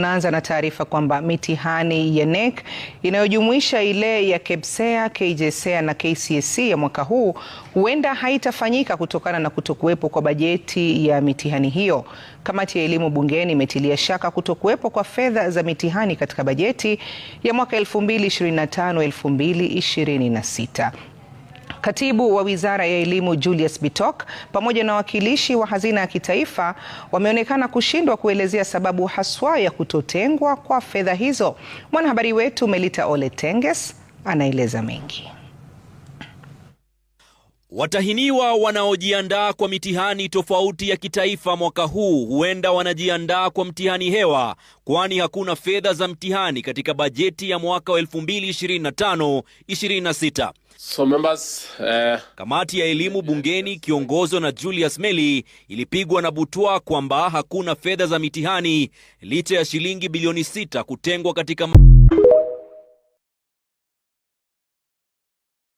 Naanza na taarifa kwamba mitihani ya KNEC inayojumuisha ile ya KPSEA, KJSEA na KCSE ya mwaka huu huenda haitafanyika kutokana na kutokuwepo kwa bajeti ya mitihani hiyo. Kamati ya elimu bungeni imetilia shaka kutokuwepo kwa fedha za mitihani katika bajeti ya mwaka 2025-2026. Katibu wa Wizara ya Elimu Julius Bitok pamoja na wakilishi wa Hazina ya Kitaifa wameonekana kushindwa kuelezea sababu haswa ya kutotengwa kwa fedha hizo. Mwanahabari wetu Melita Oletenges anaeleza mengi. Watahiniwa wanaojiandaa kwa mitihani tofauti ya kitaifa mwaka huu huenda wanajiandaa kwa mtihani hewa, kwani hakuna fedha za mtihani katika bajeti ya mwaka 2025-26. Kamati ya elimu bungeni kiongozwa na Julius Meli ilipigwa na butwaa kwamba hakuna fedha za mitihani licha ya shilingi bilioni 6 kutengwa katika